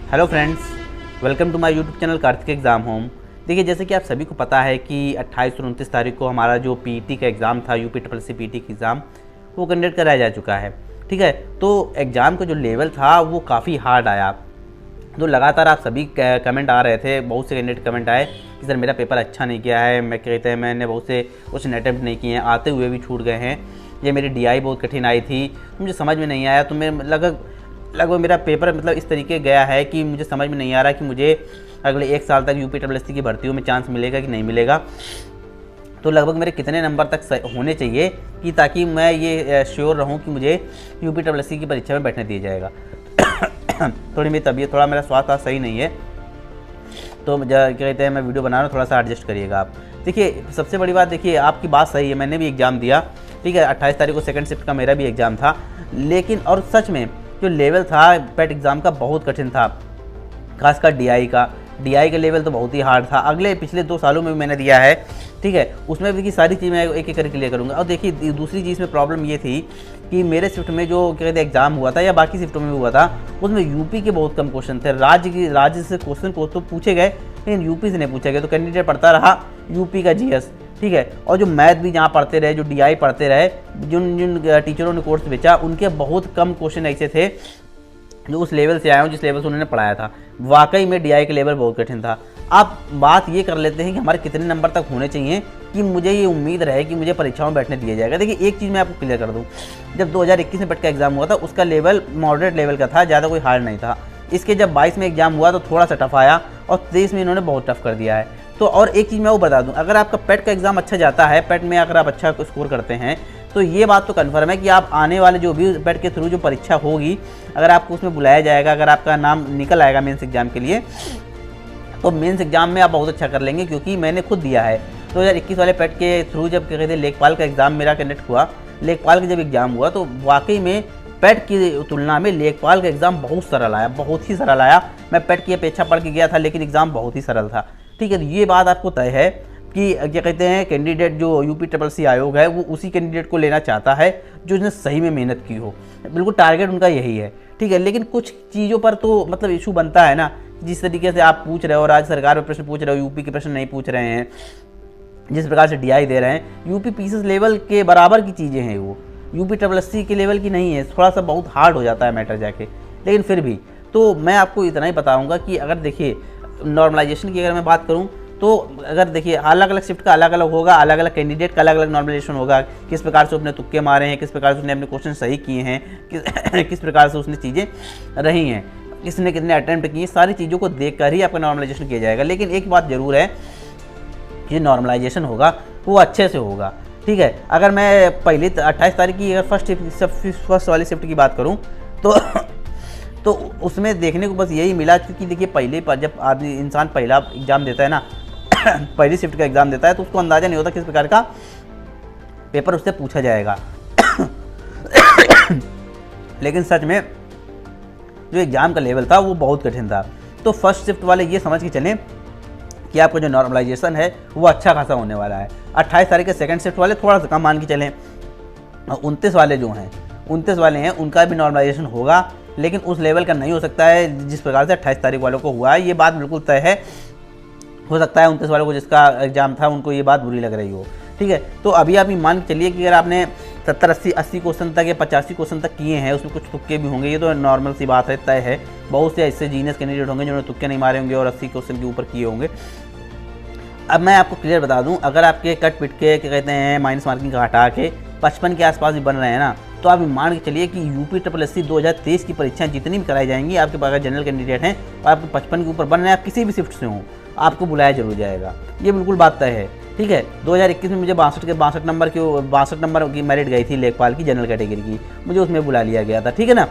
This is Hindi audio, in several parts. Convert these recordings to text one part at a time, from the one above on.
Hello friends, welcome to my YouTube channel Kartik exam home. देखिए, जैसे कि आप सभी को पता है कि 28 और 29 तारीख को हमारा जो पीईटी का एग्ज़ाम था, यूपी पीईटी का एग्ज़ाम, वो कंडक्ट कराया जा चुका है। ठीक है, तो एग्ज़ाम का जो लेवल था वो काफ़ी हार्ड आया। तो लगातार आप सभी कमेंट आ रहे थे, बहुत से कैंडिडेट कमेंट आए कि सर मेरा पेपर अच्छा नहीं किया है, मैंने बहुत से क्वेश्चन अटैम्प्ट नहीं किए हैं, आते हुए भी छूट गए हैं, ये मेरी डीआई बहुत कठिन आई थी, मुझे समझ में नहीं आया। तो मैं लगभग मेरा पेपर इस तरीके गया है कि मुझे समझ में नहीं आ रहा कि मुझे अगले 1 साल तक यूपी की भर्तियों में चांस मिलेगा कि नहीं मिलेगा। तो लगभग मेरे कितने नंबर तक होने चाहिए कि ताकि मैं ये श्योर रहूं कि मुझे यूपी की परीक्षा में बैठने दिया जाएगा। थोड़ी मेरी तबीयत, थोड़ा मेरा स्वास्थ्य सही नहीं है, तो क्या कहते हैं, मैं वीडियो बना रहा हूँ, थोड़ा सा एडजस्ट करिएगा आप। देखिए, सबसे बड़ी बात, देखिए आपकी बात सही है, मैंने भी एग्ज़ाम दिया। ठीक है, 28 तारीख को सेकंड शिफ्ट का मेरा भी एग्ज़ाम था, लेकिन और सच में जो लेवल था पेट एग्ज़ाम का बहुत कठिन था, खासकर डीआई का लेवल तो बहुत ही हार्ड था। पिछले 2 सालों में भी मैंने दिया है। ठीक है, उसमें भी सारी चीज़ मैं एक एक करके क्लियर करूँगा। और देखिए, दूसरी चीज़ में प्रॉब्लम ये थी कि मेरे शिफ्ट में जो क्या कहते हैं एग्ज़ाम हुआ था, या बाकी शिफ्टों में भी हुआ था, उसमें यूपी के बहुत कम क्वेश्चन थे। राज्य से क्वेश्चन को तो पूछे गए, लेकिन यूपी से नहीं पूछे गए, तो कैंडिडेट पढ़ता रहा यूपी का जीएस। ठीक है, और जो मैथ भी जहाँ पढ़ते रहे, जो डीआई पढ़ते रहे, जिन टीचरों ने कोर्स बेचा, उनके बहुत कम क्वेश्चन ऐसे थे जो उस लेवल से आए हों जिस लेवल से उन्होंने पढ़ाया था। वाकई में डीआई का लेवल बहुत कठिन था। अब बात ये कर लेते हैं कि हमारे कितने नंबर तक होने चाहिए कि मुझे ये उम्मीद रहे कि मुझे परीक्षाओं में बैठने दिया जाएगा। देखिए, एक चीज़ मैं आपको क्लियर कर दूँ, जब 2021 में पेट का एग्ज़ाम हुआ था, उसका लेवल मॉडरेट लेवल का था, ज़्यादा कोई हार्ड नहीं था। इसके जब 22 में एग्ज़ाम हुआ तो थोड़ा सा टफ आया, और 23 में इन्होंने बहुत टफ कर दिया है। तो और एक चीज़ मैं वो बता दूं, अगर आपका पेट का एग्ज़ाम अच्छा जाता है, पेट में अगर आप अच्छा स्कोर करते हैं, तो ये बात तो कन्फर्म है कि आप आने वाले जो भी पेट के थ्रू जो परीक्षा होगी, अगर आपको उसमें बुलाया जाएगा, अगर आपका नाम निकल आएगा मेंस एग्ज़ाम के लिए, तो मेंस एग्ज़ाम में आप बहुत अच्छा कर लेंगे, क्योंकि मैंने खुद दिया है। 2021 वाले पेट के थ्रू जब कहते हैं लेखपाल का एग्ज़ाम मेरा कंडक्ट हुआ, लेखपाल का जब एग्ज़ाम हुआ, तो वाकई में पेट की तुलना में लेखपाल का एग्ज़ाम बहुत सरल आया, बहुत ही सरल आया। मैं पेट की अपेक्षा पढ़ के गया था, लेकिन एग्ज़ाम बहुत ही सरल था। ठीक है, ये बात आपको तय है कि क्या कहते हैं, कैंडिडेट जो यूपी आयोग है वो उसी कैंडिडेट को लेना चाहता है जो उसने सही में मेहनत की हो। बिल्कुल टारगेट उनका यही है। ठीक है, लेकिन कुछ चीज़ों पर तो इशू बनता है ना, जिस तरीके से आप पूछ रहे हो, राज्य सरकार में प्रश्न पूछ रहे हो, यूपी के प्रश्न नहीं पूछ रहे हैं, जिस प्रकार से डीआई दे रहे हैं, यूपी पीसीएस लेवल के बराबर की चीज़ें हैं, वो यूपी के लेवल की नहीं है, थोड़ा सा बहुत हार्ड हो जाता है मैटर जाके। लेकिन फिर भी तो मैं आपको इतना ही बताऊंगा कि अगर देखिए नॉर्मलाइजेशन की अगर मैं बात करूं, तो अगर देखिए अलग अलग शिफ्ट का अलग अलग होगा, अलग अलग कैंडिडेट का अलग अलग नॉर्मलाइजेशन होगा, किस प्रकार से उसने तुक्के मारे हैं, किस प्रकार से उसने अपने क्वेश्चन सही किए हैं, किस प्रकार से उसने चीज़ें रही हैं, किसने कितने अटैम्प्ट किए, सारी चीज़ों को देख कर ही आपका नॉर्मलाइजेशन किया जाएगा। लेकिन एक बात ज़रूर है कि नॉर्मलाइजेशन होगा वो अच्छे से होगा। ठीक है, अगर मैं पहली 28 तारीख की अगर फर्स्ट वाली शिफ्ट की बात करूं, तो उसमें देखने को बस यही मिला, क्योंकि देखिए पहले पर जब इंसान पहला एग्ज़ाम देता है ना, पहली शिफ्ट का एग्ज़ाम देता है, तो उसको अंदाज़ा नहीं होता किस प्रकार का पेपर उससे पूछा जाएगा। लेकिन सच में जो एग्ज़ाम का लेवल था वो बहुत कठिन था। तो फर्स्ट शिफ्ट वाले ये समझ के चलें कि आपका जो नॉर्मलाइजेशन है वो अच्छा खासा होने वाला है। 28 तारीख के सेकंड शिफ्ट वाले थोड़ा सा कम मान के चलें, 29 वाले हैं उनका भी नॉर्मलाइजेशन होगा, लेकिन उस लेवल का नहीं हो सकता है जिस प्रकार से 28 तारीख वालों को हुआ है। ये बात बिल्कुल तय है। हो सकता है 29 वालों को जिसका एग्ज़ाम था उनको ये बात बुरी लग रही हो। ठीक है, तो अभी आप ये मान के चलिए कि अगर आपने 70-80 क्वेश्चन तक या 85 क्वेश्चन तक किए हैं, उसमें कुछ तुक्के भी होंगे, ये तो नॉर्मल सी बात है, तय है। बहुत से ऐसे जीनियस कैंडिडेट होंगे जिन्होंने तुक्के नहीं मारे होंगे और 80 क्वेश्चन के ऊपर किए होंगे। अब मैं आपको क्लियर बता दूं, अगर आपके कट पिट के क्या कहते हैं माइनस मार्किंग का हटा के 55 के आसपास भी बन रहे हैं ना, तो आप मान के चलिए कि यूपी 2023 की परीक्षाएं जितनी भी कराई जाएंगी, आपके पास जनरल कैंडिडेट हैं और आपके 55 के ऊपर बन रहे हैं, आप किसी भी शिफ्ट से हों, आपको बुलाया जरूर जाएगा। ये बिल्कुल बात तय है। ठीक है, 2021 में मुझे 62 नंबर की मेरिट गई थी लेखपाल की जनरल कैटेगरी की, मुझे उसमें बुला लिया गया था। ठीक है ना,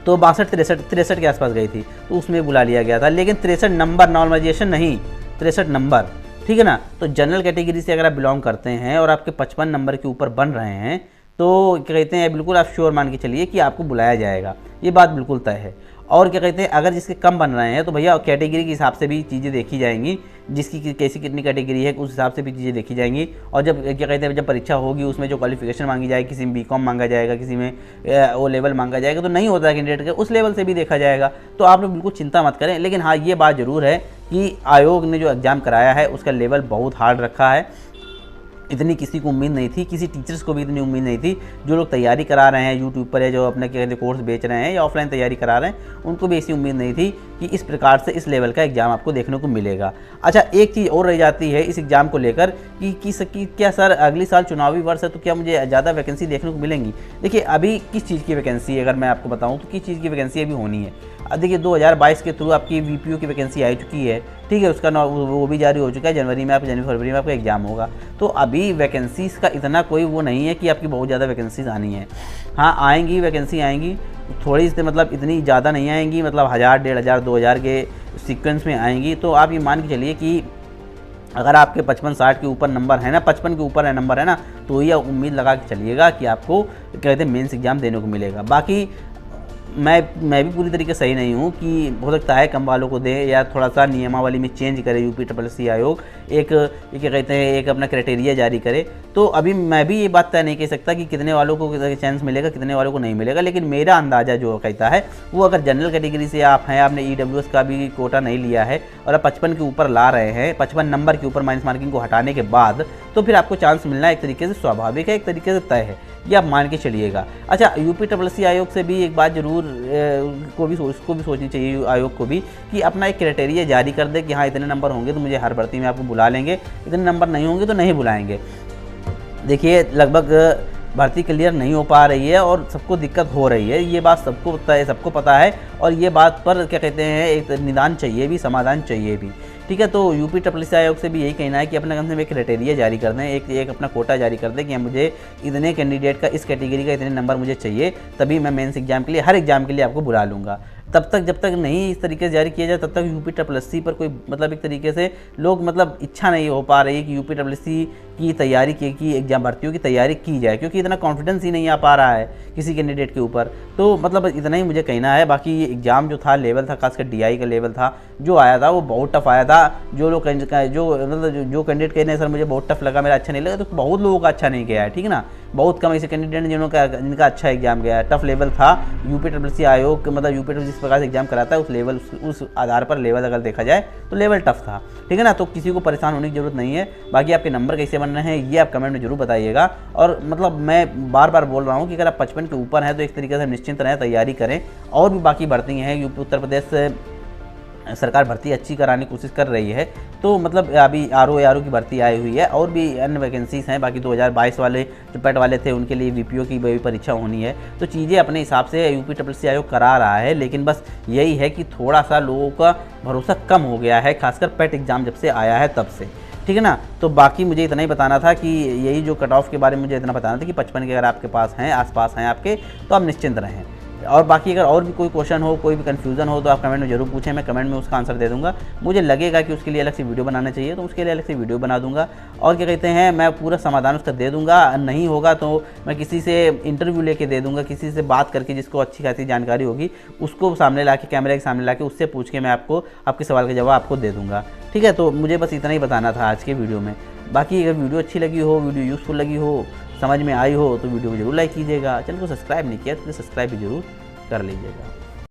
तो 63 के आसपास गई थी, तो उसमें बुला लिया गया था। लेकिन 63 नंबर, नॉर्मलाइजेशन नहीं, 63 नंबर। ठीक है ना, तो जनरल कैटेगरी से अगर आप बिलोंग करते हैं और आपके 55 नंबर के ऊपर बन रहे हैं, तो क्या कहते हैं, बिल्कुल आप श्योर मान के चलिए कि आपको बुलाया जाएगा। ये बात बिल्कुल तय है। और क्या कहते हैं, अगर जिसके कम बन रहे हैं तो भैया कैटेगरी के हिसाब से भी चीज़ें देखी जाएंगी, जिसकी कैसी कितनी कैटेगरी है उस हिसाब से भी चीज़ें देखी जाएंगी। और जब क्या कहते हैं, जब परीक्षा होगी उसमें जो क्वालिफिकेशन मांगी जाएगी, किसी में बीकॉम मांगा जाएगा, किसी में ओ लेवल मांगा जाएगा, तो नहीं होता है कैंडिडेट का, उस लेवल से भी देखा जाएगा। तो आप लोग बिल्कुल चिंता मत करें। लेकिन हाँ, ये बात ज़रूर है कि आयोग ने जो एग्ज़ाम कराया है उसका लेवल बहुत हार्ड रखा है। इतनी किसी को उम्मीद नहीं थी, किसी टीचर्स को भी इतनी उम्मीद नहीं थी। जो लोग तैयारी करा रहे हैं यूट्यूब पर, या जो अपने क्या कहते हैं कोर्स बेच रहे हैं या ऑफलाइन तैयारी करा रहे हैं, उनको भी ऐसी उम्मीद नहीं थी कि इस प्रकार से इस लेवल का एग्ज़ाम आपको देखने को मिलेगा। अच्छा, एक चीज़ और रह जाती है इस एग्ज़ाम को लेकर कि क्या सर अगले साल चुनावी वर्ष है तो क्या मुझे ज़्यादा वैकेंसी देखने को मिलेंगी? देखिए, अभी किस चीज़ की वैकेंसी है, अगर मैं आपको बताऊँ तो किस चीज़ की वैकेंसी अभी होनी है। देखिए, 2022 के थ्रू आपकी वीपीओ की वैकेंसी आ चुकी है, ठीक है, उसका वो भी जारी हो चुका है। जनवरी फरवरी में आपका एग्जाम होगा। तो अभी वैकेंसीज़ का इतना कोई वो नहीं है कि आपकी बहुत ज़्यादा वैकेंसीज़ आनी है। हाँ, आएंगी, वैकेंसी आएंगी, थोड़ी सी मतलब इतनी ज़्यादा नहीं आएंगी, मतलब 1000, 1500, 2000 के सीक्वेंस में आएंगी। तो आप ये मान के चलिए कि अगर आपके 55-60 के ऊपर नंबर है ना, 55 के ऊपर है नंबर है ना, तो ये उम्मीद लगा के चलिएगा कि आपको कहते हैं मेंस एग्ज़ाम देने को मिलेगा। बाकी मैं भी पूरी तरीके सही नहीं हूँ कि हो सकता है कम वालों को दे, या थोड़ा सा नियमावली में चेंज करे यूपीएससी आयोग, एक ये क्या कहते हैं, एक अपना क्राइटेरिया जारी करे। तो अभी मैं भी ये बात तय नहीं कह सकता कि कितने वालों को चांस मिलेगा, कितने वालों को नहीं मिलेगा। लेकिन मेरा अंदाज़ा जो कहता है वो, अगर जनरल कैटेगरी से आप हैं, आपने ईडब्ल्यूएस का भी कोटा नहीं लिया है और आप 55 के ऊपर ला रहे हैं, 55 नंबर के ऊपर माइनस मार्किंग को हटाने के बाद, तो फिर आपको चांस मिलना एक तरीके से स्वाभाविक है, एक तरीके से तय है, ये आप मान के चलिएगा। अच्छा, यूपीएससी आयोग से भी एक बात जरूर उसको भी सोचनी चाहिए आयोग को भी, कि अपना एक क्राइटेरिया जारी कर दे कि हाँ इतने नंबर होंगे तो मुझे हर भर्ती में आपको बुला लेंगे, इतने नंबर नहीं होंगे तो नहीं बुलाएंगे। देखिए, लगभग भर्ती क्लियर नहीं हो पा रही है और सबको दिक्कत हो रही है, ये बात सबको पता है। और ये बात पर क्या कहते हैं, एक निदान चाहिए भी, समाधान चाहिए भी, ठीक है। तो यूपीएससी आयोग से भी यही कहना है कि अपना कम से कम एक क्राइटेरिया जारी कर दें, एक अपना कोटा जारी कर दें कि मुझे इतने कैंडिडेट का, इस कैटेगरी का इतने नंबर मुझे चाहिए, तभी मैं मेंस एग्जाम के लिए, हर एग्जाम के लिए आपको बुला लूँगा। तब तक जब तक नहीं इस तरीके से जारी किया जाए, तब तक यूपीएससी पर कोई मतलब एक तरीके से लोग मतलब इच्छा नहीं हो पा रही है कि यूपीएससी की तैयारी की एग्जाम भर्तियों की तैयारी की जाए, क्योंकि इतना कॉन्फिडेंस ही नहीं आ पा रहा है किसी कैंडिडेट के ऊपर। तो मतलब इतना ही मुझे कहना है। बाकी ये एग्ज़ाम जो था, लेवल था, खासकर डीआई का लेवल था जो आया था, वो बहुत टफ आया था। जो लोग जो कैंडिडेट कहने सर मुझे बहुत टफ लगा, मेरा अच्छा नहीं लगा, तो बहुत लोगों का अच्छा नहीं गया है, ठीक है ना। बहुत कम ऐसे कैंडिडेट जिनका अच्छा एग्जाम गया है। टफ लेवल था। यूपीएससी आयोग मतलब यूपीएससी जिस प्रकार से एग्जाम कराता है, उस लेवल उस आधार पर लेवल अगर देखा जाए तो लेवल टफ था, ठीक है ना। तो किसी को परेशान होने की जरूरत नहीं है। बाकी आपके नंबर कैसे बन रहे हैं ये आप कमेंट में जरूर बताइएगा। और मतलब मैं बार बार बोल रहा हूँ कि अगर आप 55 के ऊपर हैं तो एक तरीके से निश्चिंत रहें, तैयारी करें। और भी बाकी भर्ती हैं, यूपी उत्तर प्रदेश से सरकार भर्ती अच्छी कराने की कोशिश कर रही है। तो मतलब अभी आरओ की भर्ती आई हुई है, और भी अन्य वैकेंसीज हैं। बाकी 2022 वाले जो पेट वाले थे उनके लिए वीपीओ की भी परीक्षा होनी है। तो चीज़ें अपने हिसाब से यूपीएससी आयोग करा रहा है, लेकिन बस यही है कि थोड़ा सा लोगों का भरोसा कम हो गया है, खासकर पेट एग्जाम जब से आया है तब से, ठीक है ना। तो बाकी मुझे इतना ही बताना था कि यही जो कट ऑफ के बारे में मुझे इतना बताना था कि 55 के अगर आपके पास हैं, आसपास हैं आपके, तो आप निश्चिंत रहें। और बाकी अगर और भी कोई क्वेश्चन हो, कोई भी कन्फ्यूज़न हो, तो आप कमेंट में जरूर पूछें, मैं कमेंट में उसका आंसर दे दूंगा। मुझे लगेगा कि उसके लिए अलग से वीडियो बनाना चाहिए तो उसके लिए अलग से वीडियो बना दूंगा। और क्या कहते हैं, मैं पूरा समाधान उसका दे दूंगा। नहीं होगा तो मैं किसी से इंटरव्यू लेके दे दूंगा, किसी से बात करके जिसको अच्छी खासी जानकारी होगी उसको सामने ला के, कैमरे के सामने ला के उससे पूछ के मैं आपको आपके सवाल का जवाब आपको दे दूँगा, ठीक है। तो मुझे बस इतना ही बताना था आज के वीडियो में। बाकी अगर वीडियो अच्छी लगी हो, वीडियो यूज़फुल लगी हो, समझ में आई हो, तो वीडियो को जरूर लाइक कीजिएगा। चैनल को सब्सक्राइब नहीं किया तो सब्सक्राइब भी जरूर कर लीजिएगा।